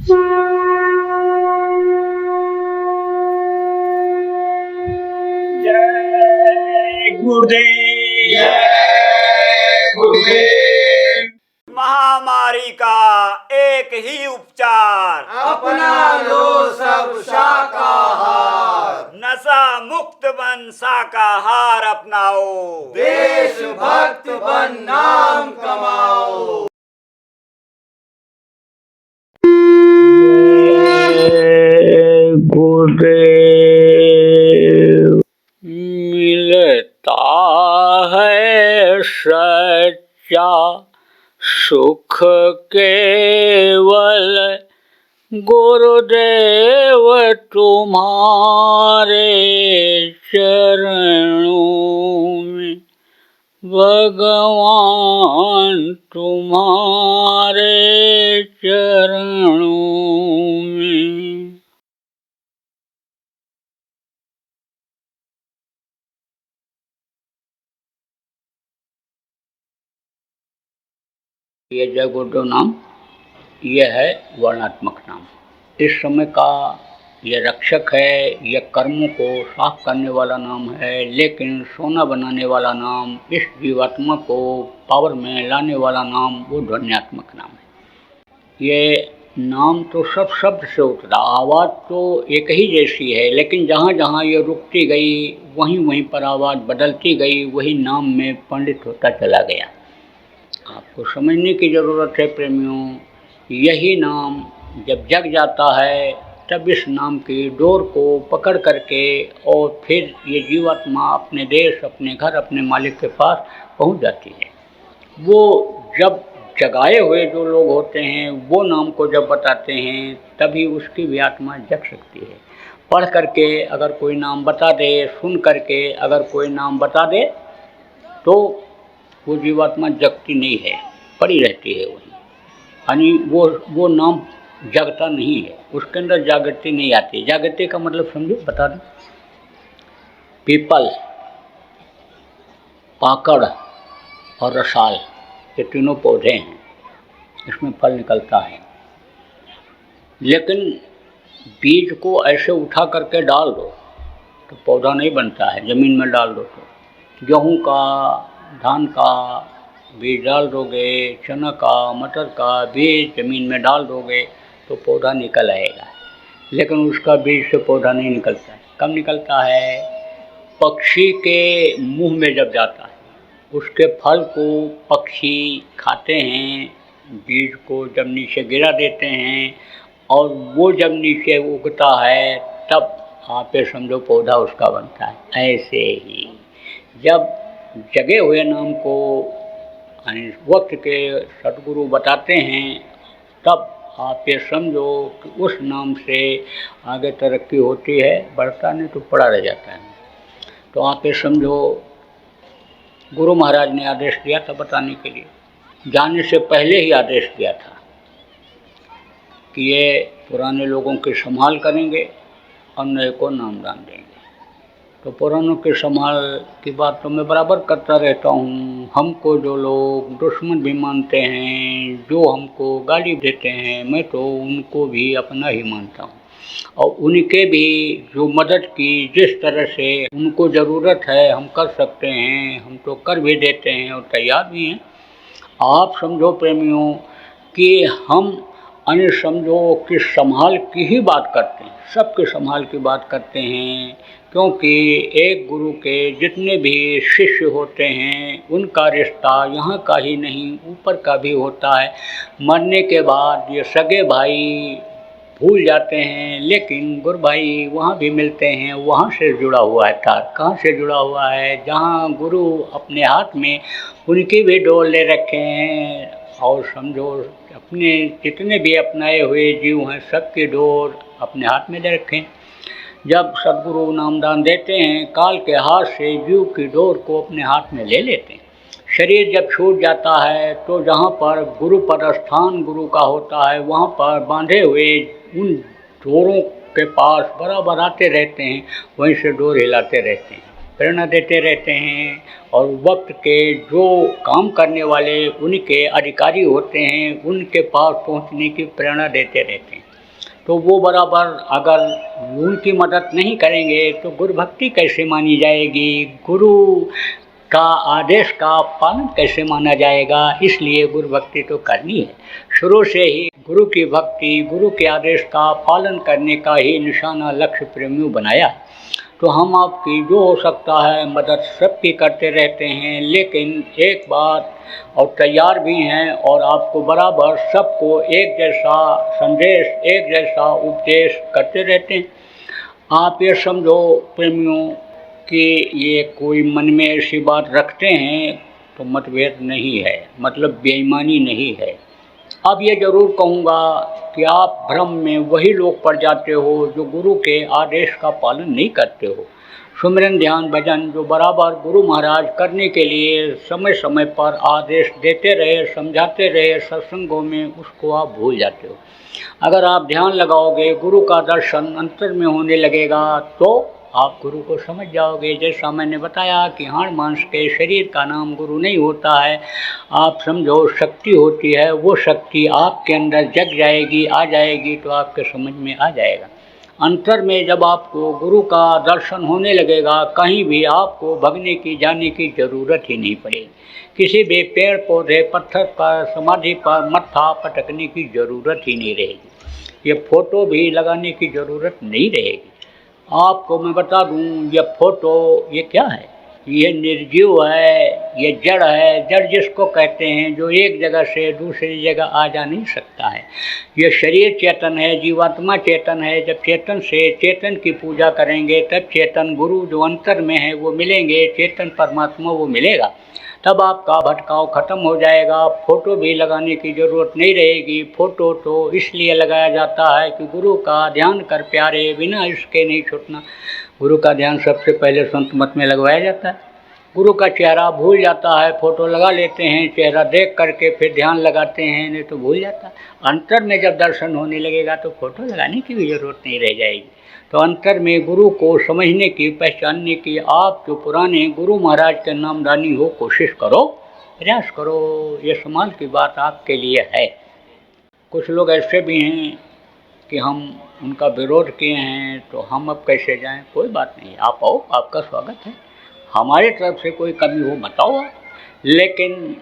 जय गुरुदेव, जय गुरुदेव। महामारी का एक ही उपचार, अपना लो सब शाकाहार। नशा मुक्त बन शाकाहार अपनाओ, देशभक्त बन नाम कमाओ। गुरुदेव। मिलता है सच्चा सुख केवल गुरुदेव तुम्हारे चरणों में, भगवान तुम्हारे चरणों में। ये जय गुरुदेव नाम, यह है वर्णात्मक नाम। इस समय का ये रक्षक है, ये कर्मों को साफ करने वाला नाम है, लेकिन सोना बनाने वाला नाम, इस जीवात्मा को पावर में लाने वाला नाम वो ध्वन्यात्मक नाम है। ये नाम तो सब शब्द से उतरा, आवाज़ तो एक ही जैसी है, लेकिन जहाँ जहाँ ये रुकती गई वहीं वहीं पर आवाज़ बदलती गई, वही नाम में पंडित होता चला गया। आपको समझने की ज़रूरत है प्रेमियों, यही नाम जब जग जाता है तब इस नाम की डोर को पकड़ करके और फिर ये जीवात्मा अपने देश, अपने घर, अपने मालिक के पास पहुंच जाती है। वो जब जगाए हुए जो लोग होते हैं वो नाम को जब बताते हैं तभी उसकी भी आत्मा जग सकती है। पढ़ करके अगर कोई नाम बता दे, सुन करके अगर कोई नाम बता दे तो वो जीवात्मा जगती नहीं है, पड़ी रहती है वहीं। यानी वो नाम जगता नहीं है, उसके अंदर जागृति नहीं आती। जागृति का मतलब समझो, बता दें। पीपल, पाकड़ और रसाल, ये तीनों पौधे हैं, इसमें फल निकलता है। लेकिन बीज को ऐसे उठा करके डाल दो तो पौधा नहीं बनता है। ज़मीन में डाल दो तो गेहूँ का, धान का बीज डाल दोगे, चना का, मटर का बीज ज़मीन में डाल दोगे तो पौधा निकल आएगा, लेकिन उसका बीज से पौधा नहीं निकलता है। कब निकलता है? पक्षी के मुंह में जब जाता है, उसके फल को पक्षी खाते हैं, बीज को जब नीचे गिरा देते हैं और वो जब नीचे उगता है तब आप ये समझो पौधा उसका बनता है। ऐसे ही जब जगे हुए नाम को वक्त के सद्गुरु बताते हैं तब आप ये समझो कि उस नाम से आगे तरक्की होती है, बढ़ता नहीं तो पड़ा रह जाता है। तो आप ये समझो गुरु महाराज ने आदेश दिया था बताने के लिए, जाने से पहले ही आदेश दिया था कि ये पुराने लोगों की संभाल करेंगे और नए को नामदान देंगे। तो पुरानों के संभाल की बात तो मैं बराबर करता रहता हूँ। हमको जो लोग दुश्मन भी मानते हैं, जो हमको गाली देते हैं, मैं तो उनको भी अपना ही मानता हूँ और उनके भी जो मदद की जिस तरह से उनको ज़रूरत है हम कर सकते हैं, हम तो कर भी देते हैं और तैयार भी हैं। आप समझो प्रेमियों कि हम अन्य समझो कि संभाल की ही बात करते हैं, सबके संभाल की बात करते हैं, क्योंकि एक गुरु के जितने भी शिष्य होते हैं उनका रिश्ता यहाँ का ही नहीं ऊपर का भी होता है। मरने के बाद ये सगे भाई भूल जाते हैं, लेकिन गुरु भाई वहाँ भी मिलते हैं, वहाँ से जुड़ा हुआ है तार। कहाँ से जुड़ा हुआ है? जहाँ गुरु अपने हाथ में उनकी भी डोर ले रखे हैं और समझो अपने जितने भी अपनाए हुए जीव हैं सबकी डोर अपने हाथ में ले रखें। जब सद्गुरु नामदान देते हैं, काल के हाथ से जीव की डोर को अपने हाथ में ले लेते हैं। शरीर जब छूट जाता है तो जहाँ पर गुरु पद स्थान गुरु का होता है वहाँ पर बांधे हुए उन डोरों के पास बराबर आते रहते हैं, वहीं से डोर हिलाते रहते हैं, प्रेरणा देते रहते हैं और वक्त के जो काम करने वाले उनके अधिकारी होते हैं उनके पास पहुंचने की प्रेरणा देते रहते हैं। तो वो बराबर अगर उनकी मदद नहीं करेंगे तो गुरु भक्ति कैसे मानी जाएगी, गुरु का आदेश का पालन कैसे माना जाएगा। इसलिए गुरु भक्ति तो करनी है। शुरू से ही गुरु की भक्ति, गुरु के आदेश का पालन करने का ही निशाना लक्ष्य प्रेमियों बनाया। तो हम आपकी जो हो सकता है मदद सबकी करते रहते हैं, लेकिन एक बात और तैयार भी हैं और आपको बराबर सबको एक जैसा संदेश, एक जैसा उपदेश करते रहते हैं। आप ये समझो प्रेमियों कि ये कोई मन में ऐसी बात रखते हैं तो मतभेद नहीं है, मतलब बेईमानी नहीं है। अब ये जरूर कहूँगा कि आप भ्रम में वही लोग पड़ जाते हो जो गुरु के आदेश का पालन नहीं करते हो। सुमिरन ध्यान भजन जो बराबर गुरु महाराज करने के लिए समय समय पर आदेश देते रहे, समझाते रहे सत्संगों में, उसको आप भूल जाते हो। अगर आप ध्यान लगाओगे, गुरु का दर्शन अंतर में होने लगेगा तो आप गुरु को समझ जाओगे। जैसा मैंने बताया कि हाड़ मांस के शरीर का नाम गुरु नहीं होता है। आप समझो शक्ति होती है, वो शक्ति आपके अंदर जग जाएगी, आ जाएगी तो आपके समझ में आ जाएगा। अंतर में जब आपको गुरु का दर्शन होने लगेगा, कहीं भी आपको भगने की जाने की ज़रूरत ही नहीं पड़ेगी। किसी भी पेड़ पौधे पत्थर पर समाधि पर मत्था पटकने की ज़रूरत ही नहीं रहेगी। ये फ़ोटो भी लगाने की ज़रूरत नहीं रहेगी। आपको मैं बता दूं, ये फ़ोटो ये क्या है, ये निर्जीव है, ये जड़ है। जड़ जिसको कहते हैं जो एक जगह से दूसरी जगह आ जा नहीं सकता है। ये शरीर चेतन है, जीवात्मा चेतन है। जब चेतन से चेतन की पूजा करेंगे तब चेतन गुरु जो अंतर में है वो मिलेंगे, चेतन परमात्मा वो मिलेगा, तब आपका भटकाव खत्म हो जाएगा। फ़ोटो भी लगाने की ज़रूरत नहीं रहेगी। फ़ोटो तो इसलिए लगाया जाता है कि गुरु का ध्यान कर प्यारे, बिना इसके नहीं छूटना। गुरु का ध्यान सबसे पहले संत मत में लगवाया जाता है। गुरु का चेहरा भूल जाता है, फ़ोटो लगा लेते हैं, चेहरा देख करके फिर ध्यान लगाते हैं, नहीं तो भूल जाता है। अंतर में जब दर्शन होने लगेगा तो फ़ोटो लगाने की भी ज़रूरत नहीं रह जाएगी। तो अंतर में गुरु को समझने की, पहचानने की आप जो पुराने गुरु महाराज के नामदानी हो, कोशिश करो, प्रयास करो। ये समाल की बात आपके लिए है। कुछ लोग ऐसे भी हैं कि हम उनका विरोध किए हैं तो हम अब कैसे जाएं। कोई बात नहीं, आप आओ, आपका स्वागत है। हमारे तरफ से कोई कमी हो बताओ आप, लेकिन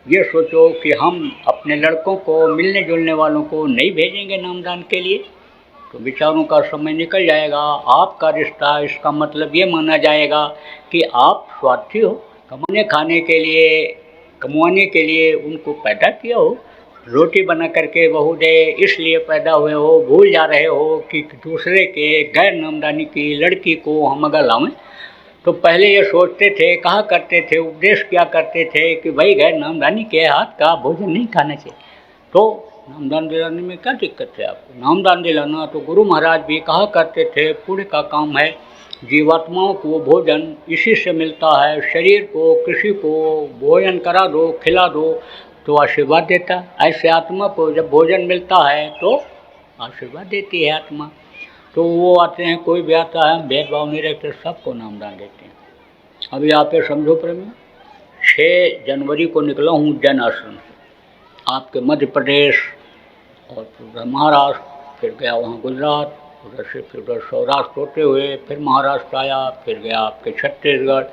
ये सोचो कि हम अपने लड़कों को, मिलने जुलने वालों को नहीं भेजेंगे नामदान के लिए तो विचारों का समय निकल जाएगा। आपका रिश्ता, इसका मतलब ये माना जाएगा कि आप स्वार्थी हो, कमाने खाने के लिए, कमाने के लिए उनको पैदा किया हो, रोटी बना करके बहू दे इसलिए पैदा हुए हो। भूल जा रहे हो कि दूसरे के गैर नामदानी की लड़की को हम अगर लाएं तो पहले ये सोचते थे, कहा करते थे, उपदेश क्या करते थे कि भाई गैर नामदानी के हाथ का भोजन नहीं खाना चाहिए। तो नामदान दिलाने में क्या दिक्कत है आपको? नामदान दिलाना तो गुरु महाराज भी कहा करते थे, पुण्य का काम है। जीवात्माओं को भोजन इसी से मिलता है। शरीर को किसी को भोजन करा दो, खिला दो तो आशीर्वाद देता। ऐसे आत्मा को जब भोजन मिलता है तो आशीर्वाद देती है आत्मा। तो वो आते हैं, कोई भी आता है, भेदभाव नहीं रखते, सबको नामदान देते हैं। अभी आप ये समझो प्रेमी, 6 जनवरी को निकला हूँ जन आश्रम से, आपके मध्य प्रदेश और उधर महाराष्ट्र, फिर गया वहाँ गुजरात, उधर से फिर उधर सौराष्ट्र होते हुए फिर महाराष्ट्र आया, फिर गया आपके छत्तीसगढ़,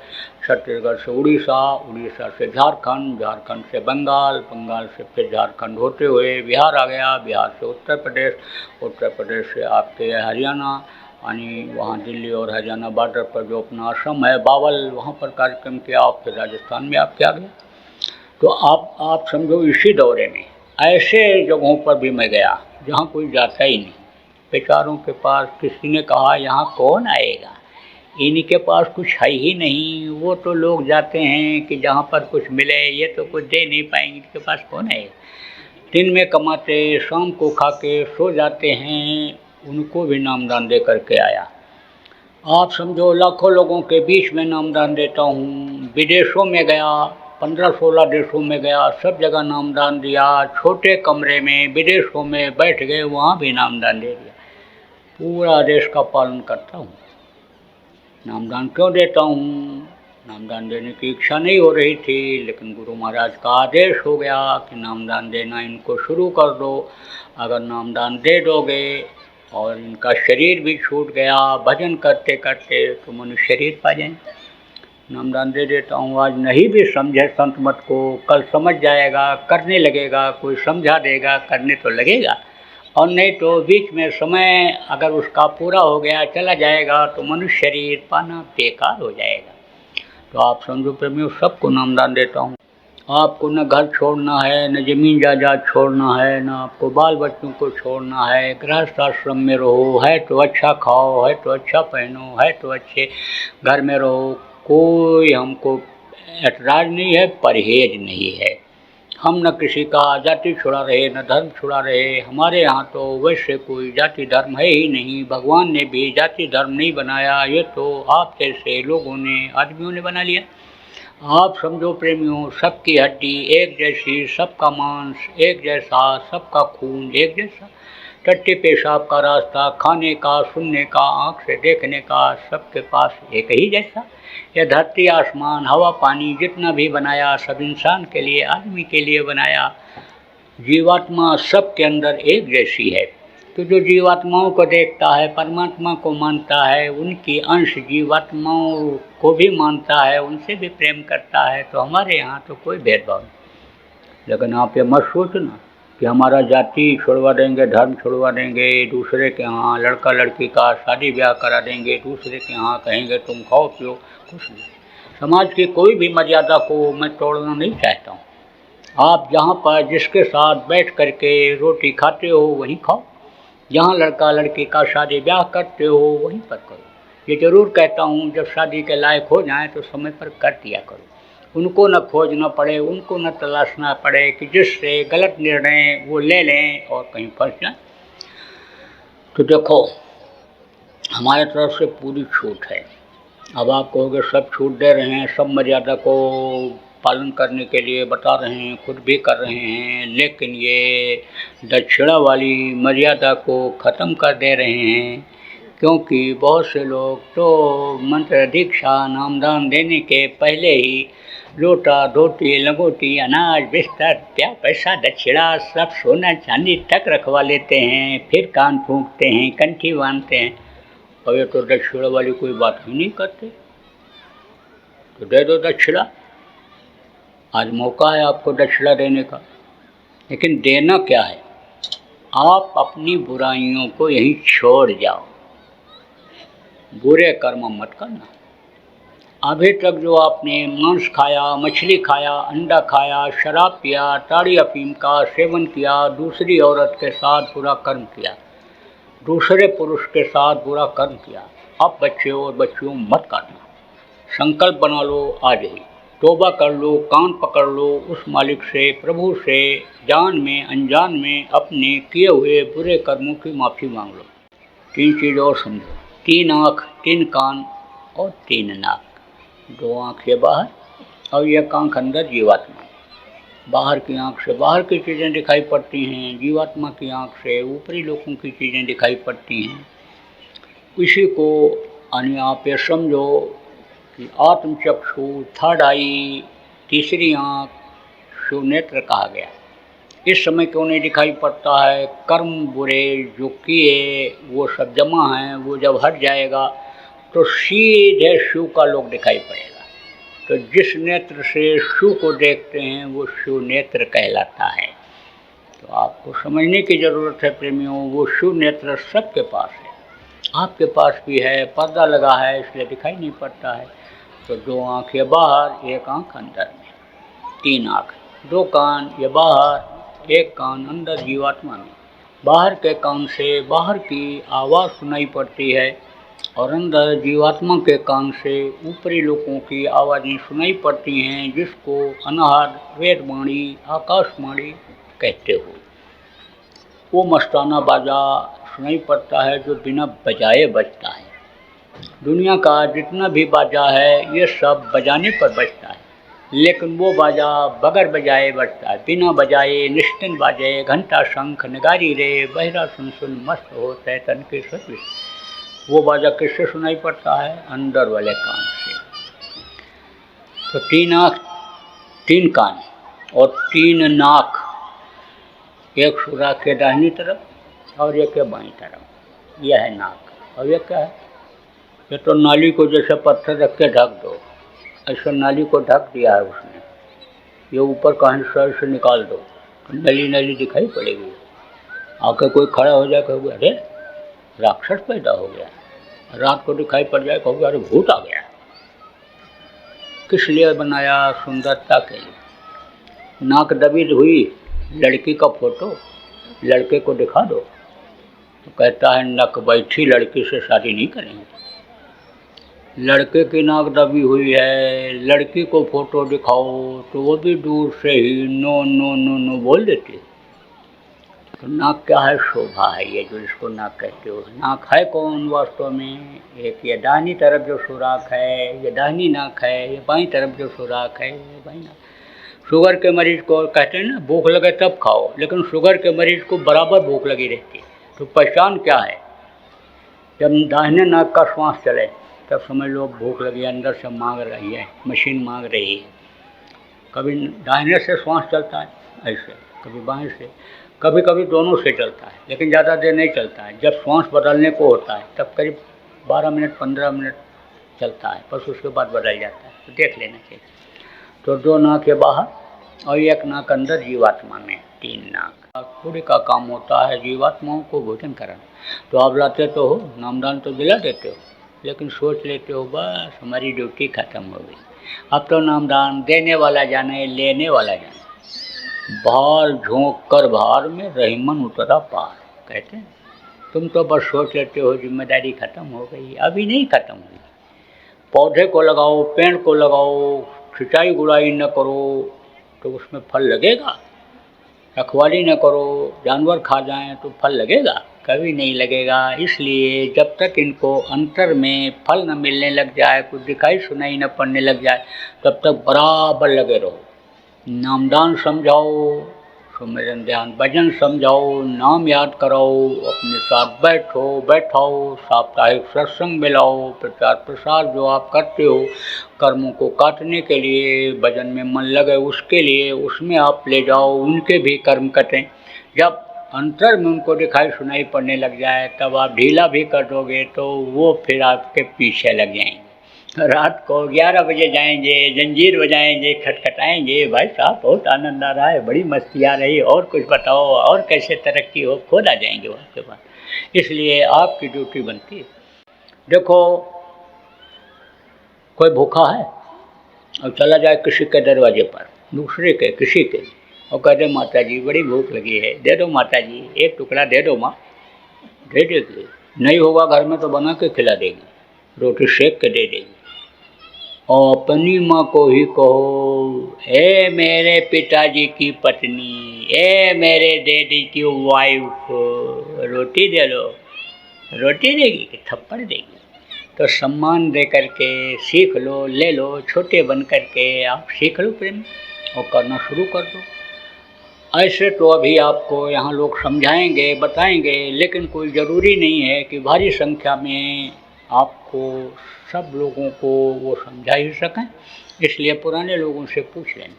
छत्तीसगढ़ से उड़ीसा, उड़ीसा से झारखंड, झारखंड से बंगाल, बंगाल से फिर झारखंड होते हुए बिहार आ गया, बिहार से उत्तर प्रदेश, उत्तर प्रदेश से आपके हरियाणा, यानी वहाँ दिल्ली और हरियाणा बॉर्डर पर जो अपना आश्रम है बावल, वहाँ पर कार्यक्रम किया, फिर राजस्थान में आपके आ गया। तो आप समझो इसी दौरे में ऐसे जगहों पर भी मैं गया जहाँ कोई जाता ही नहीं। बेचारों के पास, किसी ने कहा यहाँ कौन आएगा, इनके पास कुछ है ही नहीं, वो तो लोग जाते हैं कि जहाँ पर कुछ मिले, ये तो कुछ दे नहीं पाएंगे, इनके पास कौन आएगा। दिन में कमाते, शाम को खा के सो जाते हैं, उनको भी नामदान दे करके आया। आप समझो लाखों लोगों के बीच में नामदान देता हूँ। विदेशों में गया, 15-16 देशों में गया, सब जगह नामदान दिया। छोटे कमरे में विदेशों में बैठ गए, वहाँ भी नामदान दे दिया। पूरा आदेश का पालन करता हूँ। नामदान क्यों देता हूँ? नामदान देने की इच्छा नहीं हो रही थी, लेकिन गुरु महाराज का आदेश हो गया कि नामदान देना इनको शुरू कर दो। अगर नामदान दे दोगे और इनका शरीर भी छूट गया भजन करते करते तो मनुष्य शरीर पा जाएंगे। नामदान दे देता हूँ, आज नहीं भी समझे संत मत को, कल समझ जाएगा, करने लगेगा, कोई समझा देगा, करने तो लगेगा, और नहीं तो बीच में समय अगर उसका पूरा हो गया चला जाएगा तो मनुष्य शरीर पाना बेकार हो जाएगा। तो आप समझो प्रेमियों, सबको नामदान देता हूँ। आपको न घर छोड़ना है, न जमीन जायदाद छोड़ना है, न आपको बाल बच्चों को छोड़ना है। गृहस्थ आश्रम में रहो, है तो अच्छा खाओ, है तो अच्छा पहनो, है तो अच्छे घर में रहो, कोई हमको ऐतराज़ नहीं है, परहेज नहीं है। हम न किसी का जाति छुड़ा रहे, न धर्म छुड़ा रहे। हमारे यहाँ तो वैसे कोई जाति धर्म है ही नहीं। भगवान ने भी जाति धर्म नहीं बनाया, ये तो आप जैसे लोगों ने, आदमियों ने बना लिया। आप समझो प्रेमियों, सबकी हड्डी एक जैसी, सबका मांस एक जैसा, सबका खून एक जैसा, टट्टी पेशाब का रास्ता, खाने का, सुनने का, आँख से देखने का, सबके पास एक ही जैसा। यह धरती आसमान हवा पानी जितना भी बनाया सब इंसान के लिए, आदमी के लिए बनाया। जीवात्मा सबके अंदर एक जैसी है। तो जो जीवात्माओं को देखता है, परमात्मा को मानता है, उनकी अंश जीवात्माओं को भी मानता है, उनसे भी प्रेम करता है, तो हमारे यहाँ तो कोई भेदभाव नहीं। लेकिन आप ये मत सोचना कि हमारा जाति छुड़वा देंगे, धर्म छुड़वा देंगे, दूसरे के यहाँ लड़का लड़की का शादी ब्याह करा देंगे, दूसरे के यहाँ कहेंगे तुम खाओ पियो, कुछ नहीं। समाज की कोई भी मर्यादा को मैं तोड़ना नहीं चाहता हूँ। आप जहाँ पर जिसके साथ बैठ करके रोटी खाते हो वहीं खाओ, जहाँ लड़का लड़की का शादी ब्याह करते हो वहीं पर करो। ये ज़रूर कहता हूँ, जब शादी के लायक हो जाएं तो समय पर कर दिया करो, उनको न खोजना पड़े, उनको न तलाशना पड़े कि जिससे गलत निर्णय वो ले लें और कहीं फंस जाएं। तो देखो, हमारे तरफ से पूरी छूट है। अब आप कहोगे सब छूट दे रहे हैं, सब मर्यादा को पालन करने के लिए बता रहे हैं, खुद भी कर रहे हैं, लेकिन ये दक्षिणा वाली मर्यादा को ख़त्म कर दे रहे हैं, क्योंकि बहुत से लोग तो मंत्र दीक्षा नामदान देने के पहले ही लोटा धोती लंगोटी अनाज बिस्तर क्या पैसा दक्षिणा सब सोना चांदी तक रखवा लेते हैं, फिर कान फूंकते हैं, कंठी बांधते हैं, और ये तो दक्षिणा वाली कोई बात ही नहीं करते। तो दे दो दक्षिणा, आज मौका है आपको दक्षिणा देने का। लेकिन देना क्या है, आप अपनी बुराइयों को यहीं छोड़ जाओ, बुरे कर्म मत करना। अभी तक जो आपने मांस खाया, मछली खाया, अंडा खाया, शराब पिया, ताड़ी अफीम का सेवन किया, दूसरी औरत के साथ बुरा कर्म किया, दूसरे पुरुष के साथ बुरा कर्म किया, अब बच्चे और बच्चियों मत करना। संकल्प बना लो, आज ही तौबा कर लो, कान पकड़ लो, उस मालिक से, प्रभु से जान में अनजान में अपने किए हुए बुरे कर्मों की माफ़ी मांग लो। 3 चीज़ और समझो, 3 आँख, 3 कान और 3 नाक। 2 आँख ये बाहर और एक आँख अंदर जीवात्मा। बाहर की आँख से बाहर की चीज़ें दिखाई पड़ती हैं, जीवात्मा की आँख से ऊपरी लोगों की चीज़ें दिखाई पड़ती हैं। इसी को यानी आप ये समझो कि आत्मचक्षु, थर्ड आई, तीसरी आँख, सुनेत्र कहा गया। इस समय क्यों नहीं दिखाई पड़ता है, कर्म बुरे जो किए वो सब जमा हैं, वो जब हट जाएगा तो सीधे शिव का लोक दिखाई पड़ेगा। तो जिस नेत्र से शिव को देखते हैं वो शिव नेत्र कहलाता है। तो आपको समझने की ज़रूरत है प्रेमियों, वो शिव नेत्र सबके पास है, आपके पास भी है, पर्दा लगा है इसलिए दिखाई नहीं पड़ता है। तो 2 आँख ये बाहर, 1 आँख अंदर में, 3 आँख, 2 कान ये बाहर, 1 कान अंदर जीवात्मा में। बाहर के कान से बाहर की आवाज़ सुनाई पड़ती है और अंदर जीवात्मा के कान से ऊपरी लोगों की आवाज़ें सुनाई पड़ती हैं, जिसको अनाहद, वेदवाणी, आकाशवाणी कहते हो। वो मस्ताना बाजा सुनाई पड़ता है जो बिना बजाए बजता है। दुनिया का जितना भी बाजा है ये सब बजाने पर बजता है, लेकिन वो बाजा बगैर बजाए बजता है, बिना बजाए निश्चिंत बाजे, घंटा शंख नगारी रे, बहरा सुन सुन मस्त हो तन के सच। वो बाजा किससे सुनाई पड़ता है, अंदर वाले कान से। तो 3 आँख 3 कान और 3 नाक, एक सुराख के दाहिनी तरफ और एक के बाईं तरफ, यह है नाक। और ये क्या है? ये तो नाली को जैसे पत्थर रख के ढक दो, ऐसा नाली को ढक दिया है उसने। ये ऊपर का हिस्सा से निकाल दो तो नली नली दिखाई पड़ेगी। आके कोई खड़ा हो जाए, कहोगे अरे राक्षस पैदा हो गया। रात को दिखाई पड़ जाए, कहोगे अरे भूत आ गया। किस लिए बनाया? सुंदरता के लिए। नाक दबी हुई लड़की का फोटो लड़के को दिखा दो तो कहता है नक बैठी लड़की से शादी नहीं करेंगे। लड़के की नाक दबी हुई है, लड़की को फोटो दिखाओ तो वो भी दूर से ही नो नो नो नो बोल देती है। तो नाक क्या है? शोभा है। ये जो इसको नाक कहते हो, नाक है कौन वास्तव में? एक ये दाहिनी तरफ जो सुराख है, ये दाहिनी नाक है। ये बाईं तरफ जो सुराख है, ये बाईं नाक। शुगर के मरीज को कहते हैं ना भूख लगे तब खाओ, लेकिन शुगर के मरीज को बराबर भूख लगी रहती है। तो पहचान क्या है? जब दाहिने नाक का श्वास चले तब समझ लो भूख लगी, अंदर से मांग रही है, मशीन मांग रही है। कभी दाहिने से श्वास चलता है ऐसे, कभी बाएं से, कभी कभी दोनों से चलता है, लेकिन ज़्यादा देर नहीं चलता है। जब श्वास बदलने को होता है तब करीब 12 मिनट 15 मिनट चलता है, बस उसके बाद बदल जाता है। तो देख लेना चाहिए। तो 2 नाक है बाहर और 1 नाक अंदर जीवात्मा में, 3 नाक। पूरी का काम होता है जीवात्माओं को भोजन कराना। तो आप लाते तो हो, नामदान तो दिला देते हो, लेकिन सोच लेते हो बस हमारी ड्यूटी खत्म हो गई। अब तो नामदान देने वाला जाने, लेने वाला जाने। भार झोंक कर भार में रहीमन उतरा पार, कहते हैं। तुम तो बस सोच लेते हो जिम्मेदारी खत्म हो गई, अभी नहीं खत्म हुई। पौधे को लगाओ, पेड़ को लगाओ, सिंचाई गुड़ाई न करो तो उसमें फल लगेगा। रखवाली न करो, जानवर खा जाएं तो फल लगेगा? कभी नहीं लगेगा। इसलिए जब तक इनको अंतर में फल न मिलने लग जाए, कुछ दिखाई सुनाई न पड़ने लग जाए, तब तक बराबर लगे रहो। नामदान समझाओ, सुमिरन ध्यान भजन समझाओ, नाम याद कराओ, अपने साथ बैठाओ, साप्ताहिक सत्संग मिलाओ, प्रचार प्रसार जो आप करते हो कर्मों को काटने के लिए, भजन में मन लगे उसके लिए, उसमें आप ले जाओ, उनके भी कर्म कटें। जब अंतर में उनको दिखाई सुनाई पड़ने लग जाए तब आप ढीला भी कर दोगे तो वो फिर आपके पीछे लग जाएंगे। रात को 11 बजे जाएंगे, जंजीर बजाएंगे, खटखटाएंगे, भाई साहब बहुत आनंद आ रहा है, बड़ी मस्ती आ रही है, और कुछ बताओ, और कैसे तरक्की हो, खुद आ जाएंगे वहाँ के बाद। इसलिए आपकी ड्यूटी बनती है। देखो कोई भूखा है और चला जाए किसी के दरवाजे पर, दूसरे के किसी के, और कह दे माता जी बड़ी भूख लगी है, दे दो माता जी, एक टुकड़ा दे दो माँ, दे देगी। नहीं होगा घर में तो बना के खिला देगी, रोटी सेक के दे देगी। और अपनी माँ को ही कहो, ए मेरे पिताजी की पत्नी, ए मेरे डैडी की वाइफ, रोटी दे लो। रोटी देगी कि थप्पड़ देगी? तो सम्मान दे करके सीख लो, ले लो, छोटे बन करके आप सीख लो प्रेम और करना शुरू कर दो। ऐसे तो अभी आपको यहाँ लोग समझाएंगे, बताएंगे, लेकिन कोई ज़रूरी नहीं है कि भारी संख्या में आपको सब लोगों को वो समझा ही सकें। इसलिए पुराने लोगों से पूछ लें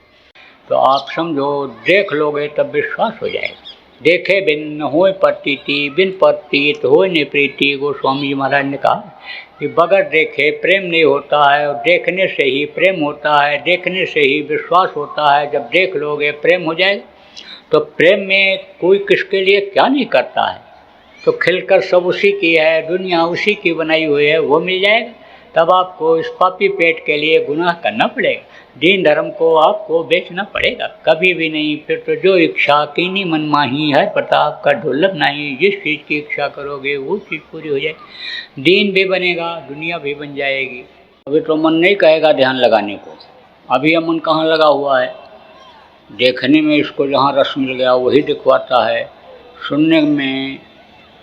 तो आप समझो, देख लोगे तब विश्वास हो जाएगा। देखे बिन न होए प्रतीति, बिन प्रतीत होए न प्रीति। गोस्वामी जी महाराज ने कहा कि बगैर देखे प्रेम नहीं होता है, और देखने से ही प्रेम होता है, देखने से ही विश्वास होता है। जब देख लोगे प्रेम हो जाएगा। तो प्रेम में कोई किसके लिए क्या नहीं करता है, तो खिलकर सब उसी की है, दुनिया उसी की बनाई हुई है, वो मिल जाएगा। तब आपको इस पापी पेट के लिए गुनाह करना पड़ेगा, दीन धर्म को आपको बेचना पड़ेगा, कभी भी नहीं। फिर तो जो इच्छा कीनी मन माही है प्रताप का ढोलक नहीं। जिस चीज़ की इच्छा करोगे वो चीज़ पूरी हो जाएगी, दीन भी बनेगा, दुनिया भी बन जाएगी। अभी तो मन नहीं कहेगा ध्यान लगाने को। अभी यह मन कहाँ लगा हुआ है? देखने में इसको जहाँ रस मिल गया वही दिखवाता है, सुनने में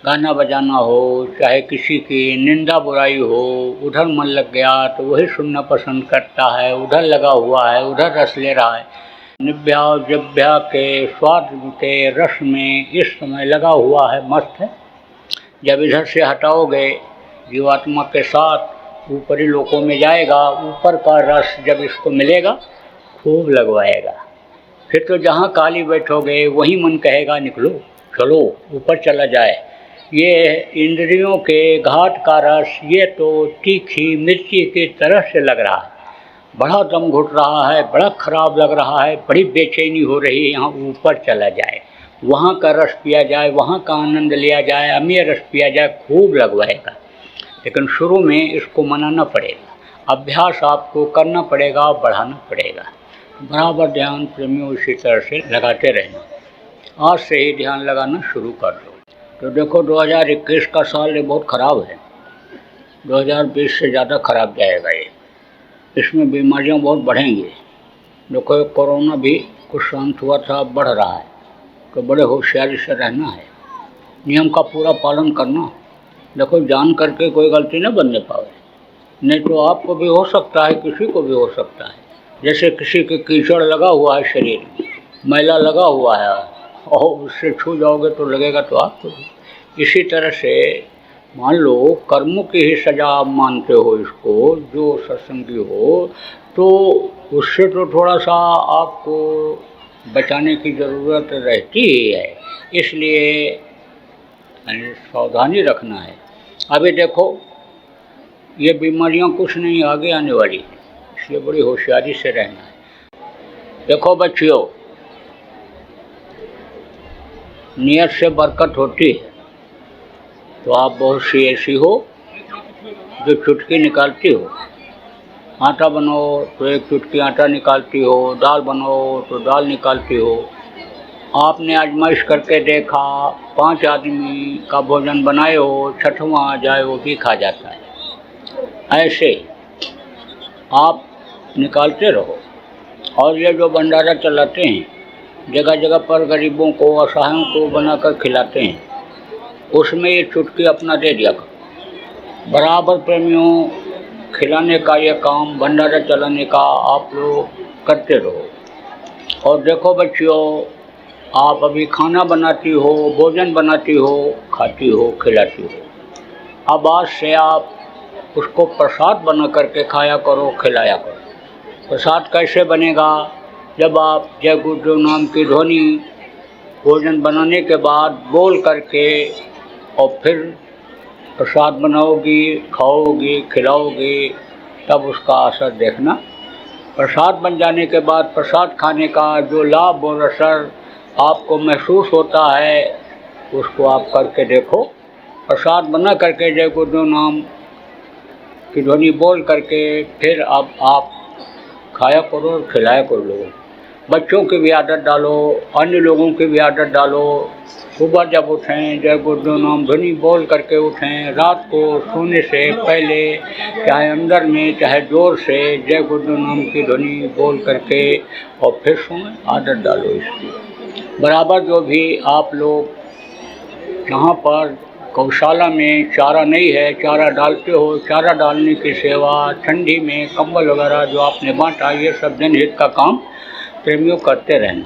गाना बजाना हो, चाहे किसी की निंदा बुराई हो, उधर मन लग गया तो वही सुनना पसंद करता है, उधर लगा हुआ है, उधर रस ले रहा है। निभ्या जिभ्या के स्वाद के रस में इस समय लगा हुआ है, मस्त है। जब इधर से हटाओगे जीवात्मा के साथ ऊपरी लोकों में जाएगा, ऊपर का रस जब इसको मिलेगा खूब लगवाएगा। फिर तो जहाँ काली बैठोगे वहीं मन कहेगा निकलो, चलो ऊपर चला जाए। ये इंद्रियों के घाट का रस ये तो तीखी मिर्ची की तरह से लग रहा है, बड़ा दम घुट रहा है, बड़ा खराब लग रहा है, बड़ी बेचैनी हो रही है। यहाँ ऊपर चला जाए, वहाँ का रस पिया जाए, वहाँ का आनंद लिया जाए, अमीय रस पिया जाए, खूब लगवाएगा। लेकिन शुरू में इसको मनाना पड़ेगा, अभ्यास आपको करना पड़ेगा, बढ़ाना पड़ेगा। बराबर ध्यान प्रेमियों इसी तरह से लगाते रहना। आज से ही ध्यान लगाना शुरू कर दो। तो देखो 2021 का साल ये बहुत ख़राब है, 2020 से ज़्यादा ख़राब जाएगा ये। इसमें बीमारियां बहुत बढ़ेंगी। देखो कोरोना भी कुछ शांत हुआ था, अब बढ़ रहा है, तो बड़े होशियारी से रहना है, नियम का पूरा पालन करना। देखो जान करके कोई गलती न बनने पावे, नहीं तो आपको भी हो सकता है, किसी को भी हो सकता है। जैसे किसी के कीचड़ लगा हुआ है, शरीर में मैला लगा हुआ है और उससे छू जाओगे तो लगेगा तो आपको भी। इसी तरह से मान लो कर्मों की ही सज़ा आप मानते हो इसको, जो सत्संगी हो, तो उससे तो थोड़ा सा आपको बचाने की ज़रूरत रहती ही है। इसलिए सावधानी रखना है। अभी देखो ये बीमारियां कुछ नहीं आगे आने वाली हैं, इसलिए बड़ी होशियारी से रहना है। देखो बच्चियों, नियत से बरकत होती है। तो आप बहुत सी ऐसी हो जो चुटकी निकालती हो। आटा बनाओ तो एक चुटकी आटा निकालती हो, दाल बनाओ तो दाल निकालती हो। आपने आजमाइश करके देखा, 5 आदमी का भोजन बनाए हो, छठवां आ जाए वो भी खा जाता है। ऐसे आप निकालते रहो। और ये जो भंडारा चलाते हैं, जगह जगह पर गरीबों को, असहायों को बनाकर खिलाते हैं, उसमें ये चुटकी अपना दे दिया करो। बराबर प्रेमियों, खिलाने का ये काम, भंडारा चलाने का आप लोग करते रहो। और देखो बच्चियों, आप अभी खाना बनाती हो, भोजन बनाती हो, खाती हो, खिलाती हो। अब आज से आप उसको प्रसाद बना करके खाया करो, खिलाया करो। प्रसाद कैसे बनेगा? जब आप जय गुरुदेव नाम की ध्वनि भोजन बनाने के बाद बोल करके और फिर प्रसाद बनाओगी, खाओगी, खिलाओगी, तब उसका असर देखना। प्रसाद बन जाने के बाद प्रसाद खाने का जो लाभ और असर आपको महसूस होता है, उसको आप करके देखो। प्रसाद बना करके जय गुरुदेव नाम की ध्वनि बोल करके फिर अब आप खाया करो और खिलाया करो लोगों को। बच्चों की भी आदत डालो, अन्य लोगों की भी आदत डालो। सुबह जब उठें जय गुरुदेव नाम ध्वनि बोल करके उठें। रात को सोने से पहले चाहे अंदर में चाहे जोर से जय गुरुदेव नाम की ध्वनि बोल करके और फिर सोएं। आदत डालो इसकी। बराबर जो भी आप लोग जहाँ पर गौशाला में चारा नहीं है, चारा डालते हो, चारा डालने की सेवा, ठंडी में कंबल वगैरह जो आपने बांटा, ये सब जनहित का काम प्रेमियों करते रहना।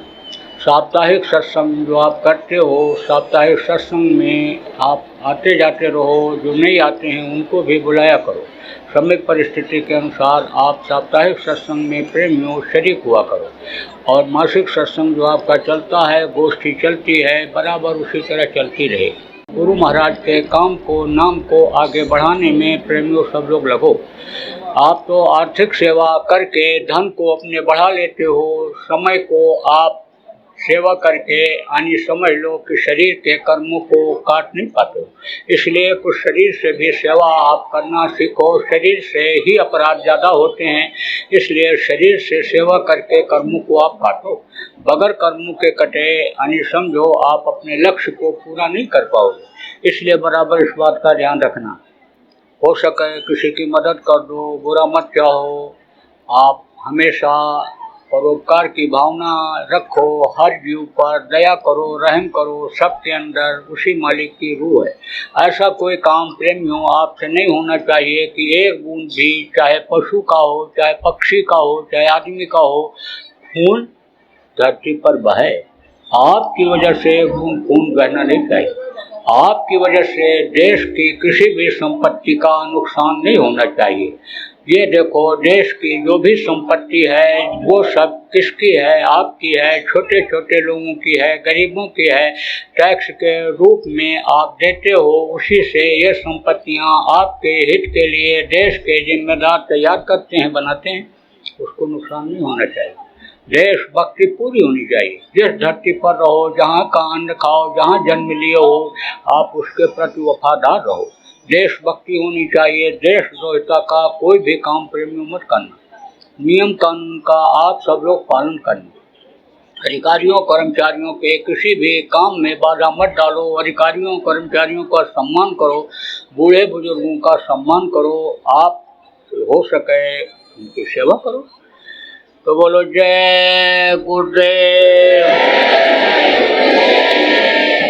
साप्ताहिक सत्संग जो आप करते हो, साप्ताहिक सत्संग में आप आते जाते रहो। जो नहीं आते हैं उनको भी बुलाया करो। समय परिस्थिति के अनुसार आप साप्ताहिक सत्संग में प्रेमियों शरीक हुआ करो। और मासिक सत्संग जो आपका चलता है, गोष्ठी चलती है, बराबर उसी तरह चलती रहे। गुरु महाराज के काम को, नाम को आगे बढ़ाने में प्रेमियों सब लोग लगो। आप तो आर्थिक सेवा करके धन को अपने बढ़ा लेते हो, समय को आप सेवा करके यानी समझ लो कि शरीर के कर्मों को काट नहीं पाते हो। इसलिए कुछ शरीर से भी सेवा आप करना सीखो। शरीर से ही अपराध ज़्यादा होते हैं, इसलिए शरीर से सेवा करके कर्मों को आप काटो। बगैर कर्मों के कटे यानी समझो आप अपने लक्ष्य को पूरा नहीं कर पाओगे। इसलिए बराबर इस बात का ध्यान रखना। हो सके किसी की मदद कर दो, बुरा मत चाहो। आप हमेशा परोपकार की भावना रखो, हर जीव पर दया करो, रहम करो। सबके अंदर उसी मालिक की रूह है। ऐसा कोई काम प्रेमियों आपसे नहीं होना चाहिए कि एक बूंद भी, चाहे पशु का हो, चाहे पक्षी का हो, चाहे आदमी का हो, खून धरती पर बहे। आपकी वजह से खून बहना नहीं चाहिए। आपकी वजह से देश की किसी भी संपत्ति का नुकसान नहीं होना चाहिए। ये देखो, देश की जो भी संपत्ति है वो सब किसकी है? आपकी है, छोटे छोटे लोगों की है, गरीबों की है। टैक्स के रूप में आप देते हो, उसी से ये संपत्तियां आपके हित के लिए देश के जिम्मेदार तैयार करते हैं, बनाते हैं। उसको नुकसान नहीं होना चाहिए। देशभक्ति पूरी होनी चाहिए। जिस धरती पर रहो, जहाँ का अन्न खाओ, जहाँ जन्म लिए हो, आप उसके प्रति वफादार रहो। देशभक्ति होनी चाहिए। देशद्रोहिता का कोई भी काम प्रेमियों मत करना। नियम कानून का आप सब लोग पालन करना। अधिकारियों कर्मचारियों के किसी भी काम में बाधा मत डालो। अधिकारियों कर्मचारियों का सम्मान करो। बूढ़े बुजुर्गों का सम्मान करो। आप हो सके उनकी सेवा करो। तो बोलो जय गुरुदेव।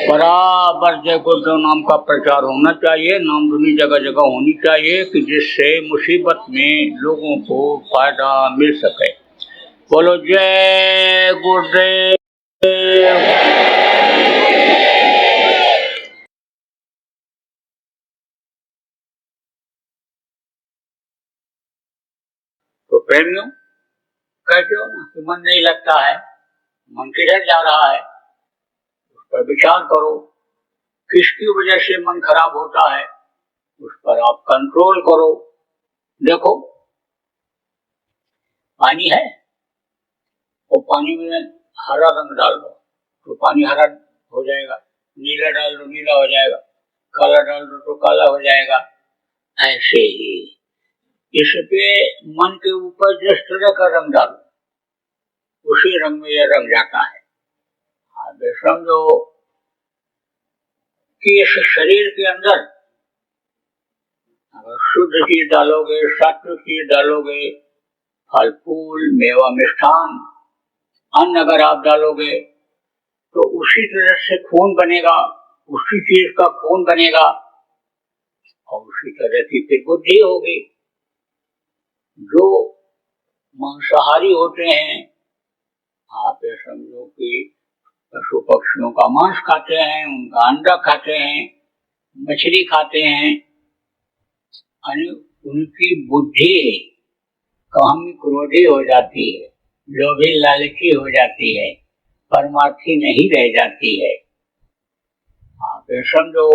बराबर जय गुरुदेव नाम का प्रचार होना चाहिए। नामधुनी जगह जगह होनी चाहिए कि जिससे मुसीबत में लोगों को फायदा मिल सके। बोलो जय गुरुदेव। तो प्रेमियों, कहते हो ना कि मन नहीं लगता है, मन किधर जा रहा है, उस पर विचार करो। किसकी वजह से मन खराब होता है, उस पर आप कंट्रोल करो। देखो, पानी है और पानी में हरा रंग डाल दो तो पानी हरा हो जाएगा, नीला डाल दो नीला हो जाएगा, काला डाल दो तो काला हो जाएगा। ऐसे ही इस पे मन के ऊपर जिस तरह का रंग डालो, उसी रंग में यह रंग जाता है। आगे समझो कि इस शरीर के अंदर अगर शुद्ध चीज डालोगे, सात्विक चीज डालोगे, फल फूल मेवा मिष्ठान अन्न अगर आप डालोगे तो उसी तरह से खून बनेगा, उसी चीज का खून बनेगा और उसी तरह की फिर बुद्धि होगी। जो मांसाहारी होते हैं, आप ये समझो कि पशु पक्षियों का मांस खाते हैं, उनका अंडा खाते हैं, मछली खाते हैं, उनकी बुद्धि कामी क्रोधी हो जाती है, लोभी लालची हो जाती है, परमार्थी नहीं रह जाती है। आप ये समझो,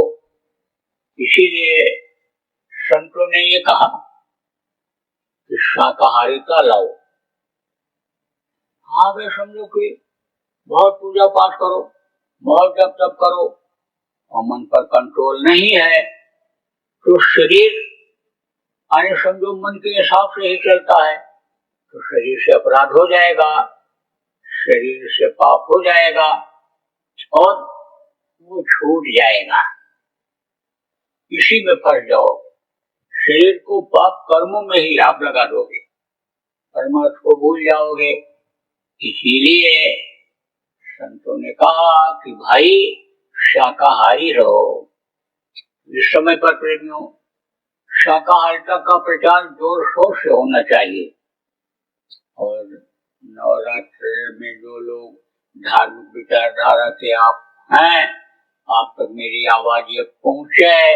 इसीलिए संतों ने ये कहा कि शाकाहारिता लाओ। आप ये समझो कि बहुत पूजा पाठ करो, बहुत जप तप करो और मन पर कंट्रोल नहीं है तो शरीर आने समझो मन के हिसाब से ही चलता है तो शरीर से अपराध हो जाएगा, शरीर से पाप हो जाएगा और वो छूट जाएगा। इसी में फंस जाओ। शरीर को पाप कर्मों में ही आप लगा दोगे, परमात्मा को भूल जाओगे। इसीलिए संतों ने कहा कि भाई शाकाहारी रहो। इस समय पर प्रेमियों, शाकाहारिता का प्रचार जोर शोर से होना चाहिए। और नवरात्र में जो लोग धार्मिक विचारधारा के आप हैं, आप तक मेरी आवाज ये पहुंचे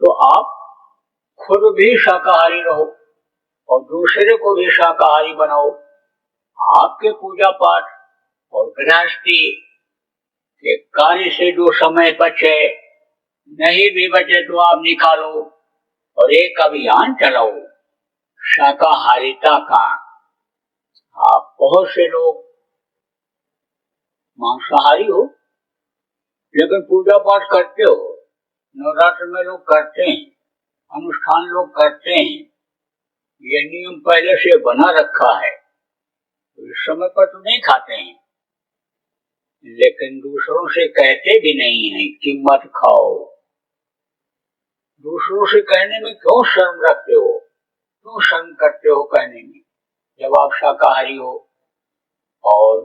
तो आप खुद भी शाकाहारी रहो और दूसरे को भी शाकाहारी बनाओ। आपके पूजा पाठ और गृहस्थी के कार्य से जो समय बचे, नहीं भी बचे तो आप निकालो और एक अभियान चलाओ शाकाहारिता का। आप बहुत से लोग मांसाहारी हो लेकिन पूजा पाठ करते हो, नवरात्र में लोग करते हैं, अनुष्ठान लोग करते हैं, ये नियम पहले से बना रखा है तो इस समय पर तो नहीं खाते हैं, लेकिन दूसरों से कहते भी नहीं है कि मत खाओ। दूसरों से कहने में क्यों शर्म रखते हो, क्यों शर्म करते हो कहने में, जब आप शाकाहारी हो। और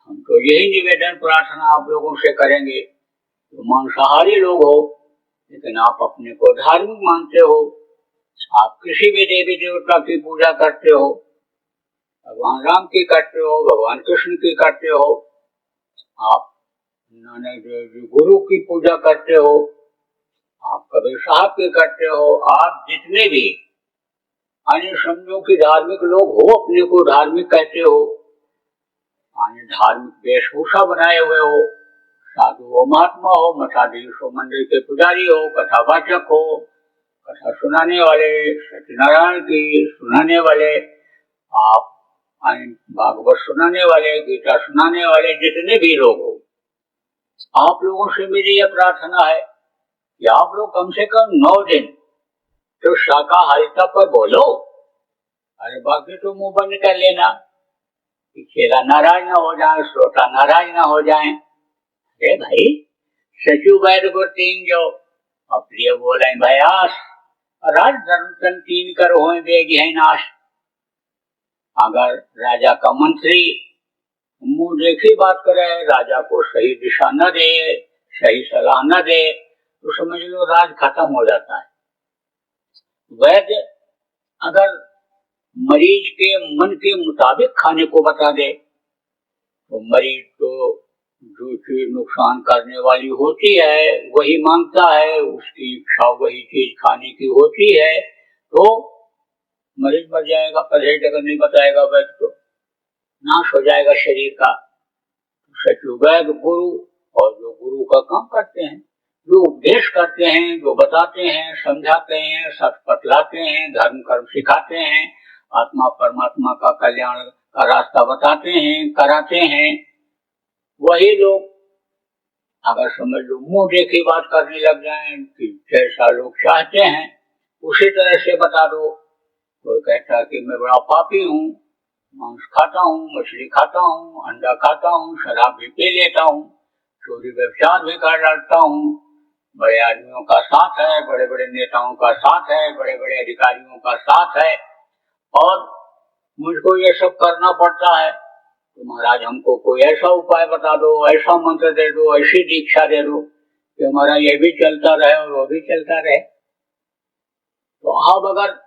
हम तो यही निवेदन प्रार्थना आप लोगों से करेंगे, तो मांसाहारी लोग हो लेकिन आप अपने को धार्मिक मानते हो, आप किसी भी देवी देवता की पूजा करते हो, भगवान राम की करते हो, भगवान कृष्ण की करते हो, आप नानक देव जी गुरु की पूजा करते हो, आप कबीर साहब की करते हो, आप जितने भी अन्य समझो कि धार्मिक लोग हो, अपने को धार्मिक कहते हो, अन्य धार्मिक वेशभूषा बनाए हुए हो, साधु हो, महात्मा हो, मठाधीश हो, मंदिर के पुजारी हो, कथावाचक हो, कथा सुनाने वाले, सत्यनारायण की सुनाने वाले, आप भागवत सुनाने वाले, गीता सुनाने वाले, जितने भी लोग हो, आप लोगों से मेरी यह प्रार्थना है कि आप लोग कम से कम 9 दिन तो शाकाहारिता पर बोलो। अरे बाकी तो मुंह बंद कर लेना कि चेला नाराज ना हो जाए, श्रोता नाराज ना हो जाए। अरे भाई सचू बैठ को 3 जो अप्रिय बोले भयास राज धर्म 3 कर हो बेग है नाश। अगर राजा का मंत्री मुंह देखी बात करे, राजा को सही दिशा न दे, सही सलाह न दे, तो समझ लो राज खत्म हो जाता है। वैद्य अगर मरीज के मन के मुताबिक खाने को बता दे तो मरीज तो जो चीज नुकसान करने वाली होती है वही मांगता है, उसकी इच्छा वही चीज खाने की होती है, तो मरीज मर जाएगा। परहेज अगर नहीं बताएगा वैद्य तो नाश हो जाएगा शरीर का। सचु वैद्य गुरु, और जो गुरु का काम करते हैं, जो उपदेश करते हैं, जो बताते हैं, समझाते हैं, सच बतलाते हैं, धर्म कर्म सिखाते हैं, आत्मा परमात्मा का कल्याण का रास्ता बताते हैं, कराते हैं, वही लोग अगर समझ लो मुंह देखी बात करने लग जाएं कि जैसा लोग चाहते हैं उसी तरह से बता दो। कोई कहता है कि मैं बड़ा पापी हूँ, मांस खाता हूँ, मछली खाता हूँ, अंडा खाता हूँ, शराब भी पी लेता हूँ, चोरी व्यभिचार भी कर डालता हूँ, बड़े आदमियों का साथ है, बड़े बड़े नेताओं का साथ है, बड़े बड़े अधिकारियों का साथ है, और मुझको ये सब करना पड़ता है। तो महाराज हमको कोई ऐसा उपाय बता दो, ऐसा मंत्र दे दो, ऐसी दीक्षा दे दो कि हमारा ये भी चलता रहे और वो भी चलता रहे। तो अब अगर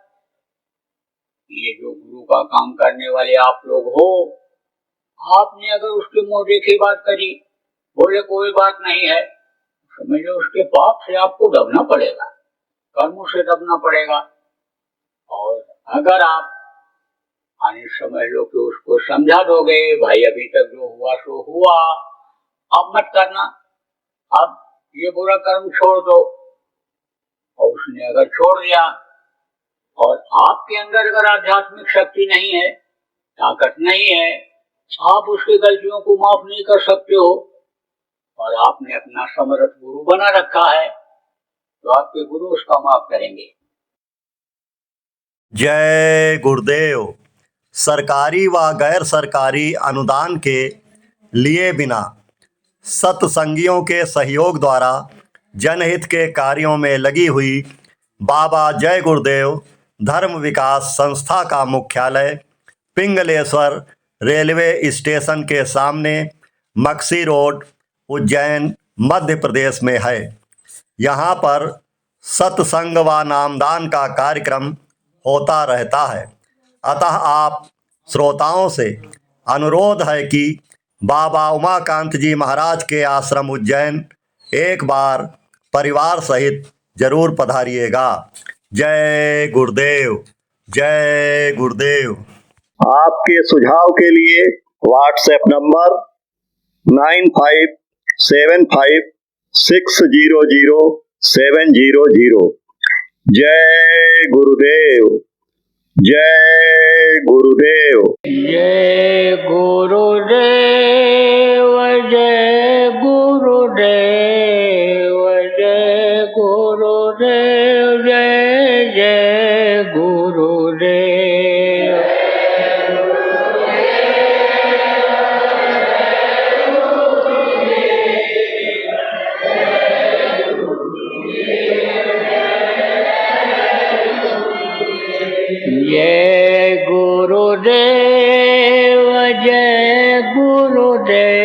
ये जो गुरु का काम करने वाले आप लोग हो, आपने अगर उसके मुंह देखी बात करी, बोले कोई बात नहीं है, समझो उसके पाप से आपको दबना पड़ेगा, कर्मों से दबना पड़ेगा। और अगर आप आने समझ लो कि उसको समझा दोगे, भाई अभी तक जो हुआ सो हुआ, अब मत करना, अब ये बुरा कर्म छोड़ दो, और उसने अगर छोड़ दिया और आपके अंदर अगर आध्यात्मिक शक्ति नहीं है, ताकत नहीं है, आप उसकी गलतियों को माफ नहीं कर सकते हो, और आपने अपना समर्थ गुरु बना रखा है, तो आपके गुरु उसका माफ करेंगे। जय गुरुदेव। सरकारी व गैर सरकारी अनुदान के लिए बिना सत्संगियों के सहयोग द्वारा जनहित के कार्यों में लगी हुई बाबा जय गुरुदेव धर्म विकास संस्था का मुख्यालय पिंगलेश्वर रेलवे स्टेशन के सामने मक्सी रोड, उज्जैन, मध्य प्रदेश में है। यहाँ पर सत्संग व नामदान का कार्यक्रम होता रहता है। अतः आप श्रोताओं से अनुरोध है कि बाबा उमाकांत जी महाराज के आश्रम उज्जैन एक बार परिवार सहित जरूर पधारिएगा। जय गुरुदेव, जय गुरुदेव। आपके सुझाव के लिए व्हाट्सएप नंबर 9575600700। जय गुरुदेव, जय गुरुदेव, जय गुरुदेव, जय गुरुदेव, जय गुरुदेव, जय जय गुरुदेव। जय गुरुदेव, जय गुरुदेव।